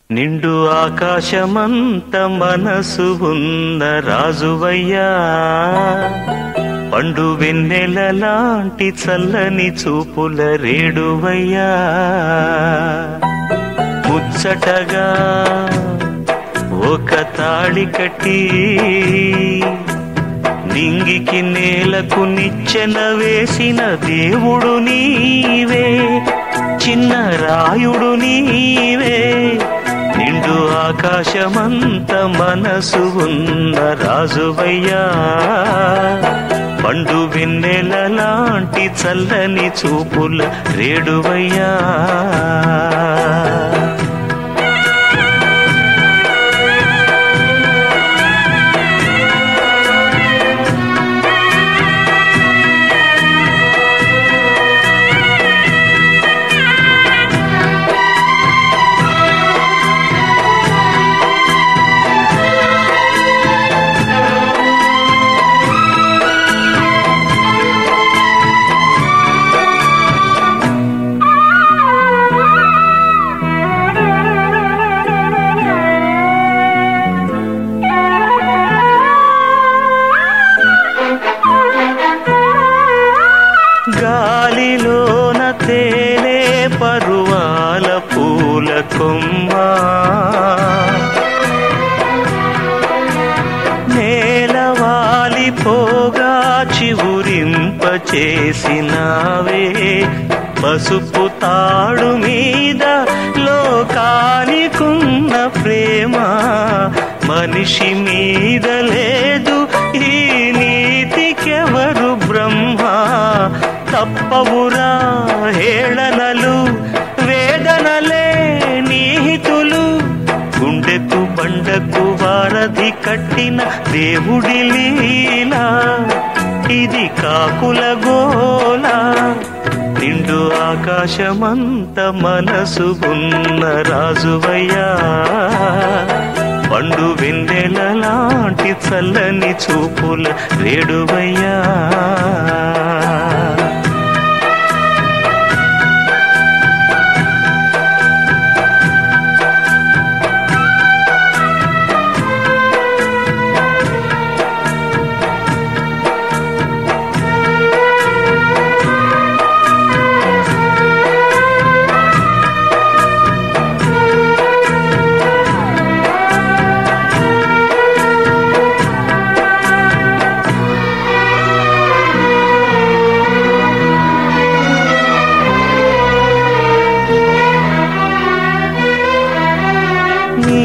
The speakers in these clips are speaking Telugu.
నిండు ఆకాశమంత మనసు ఉన్న రాజువయ్యా, పండు వెన్నెలలాంటి చల్లని చూపుల రేడువయ్యా, ముచ్చటగా ఒక తాళి కట్టి నింగికి నేలకు నిచ్చెన వేసిన దేవుడు నీవే, చిన్న రాయుడు నీవే. నిండు ఆకాశమంత మనసు ఉన్న రాజువయ్యా, పండు వెన్నెలలాంటి చల్లని చూపుల రేడువయ్యా. గాలిలోన తేలే పరువాల పూల కొమ్మ, నేలవాలిపోగా చివురింపచేసినావే, పసుపు తాడు మీద లోకానికున్న ప్రేమ మనిషి మీద లేదు, ఈ నీతికెవరు బ్రహ్మ. తప్పవురా హేళనలు, వేదనలే నీహితులు, గుండెకు బండకు వారధి కట్టిన దేవుడి లీలా, ఇది కాకుల గోల. నిండు ఆకాశమంత మనసు ఉన్న రాజువయ్యా, పండు వెన్నెలలాంటి చల్లని చూపుల రేడువయ్యా.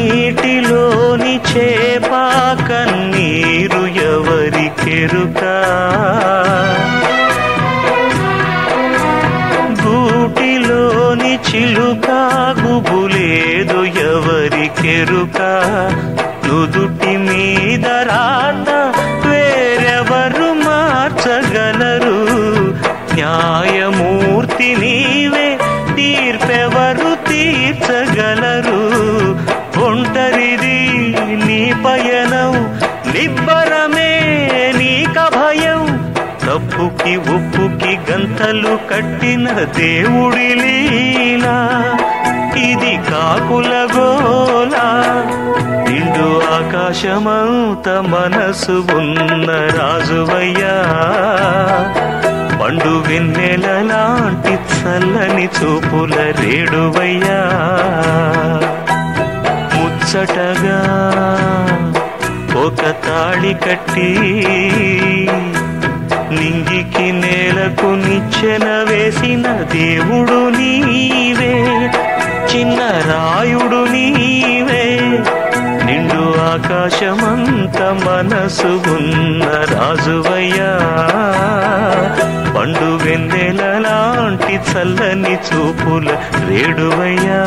నీటిలోని చేపా కన్నీరు ఎవరికెరుక, గూటిలోని చిలుక గుబులేదు ఎవరికెరుక, నుదుటి మీద రాత వేరెవరు మార్చగలరు, న్యాయమూర్తి నీవే, తీర్పెవరు తీర్చగలరు. ఒంటరిది నీ పయనం, నిబ్బరమే నీకభయం, తప్పుకి ఉప్పుకి గంతలు కట్టిన దేవుడి లీలా, ఇది కాకుల గోల. నిండు ఆకాశమంత మనసు ఉన్న రాజువయ్యా, పండు వెన్నెలలాంటి చల్లని చూపుల రేడువయ్యా, ముచ్చటగా ఒక తాళి కట్టి నింగికి నేలకు నిచ్చెన వేసిన దేవుడు నీవే, చిన్న రాయుడు నీవే. నిండు ఆకాశమంత మనసు ఉన్న రాజువయ్యా, పండు వెన్నెలలాంటి చల్లని చూపుల రేడువయ్యా.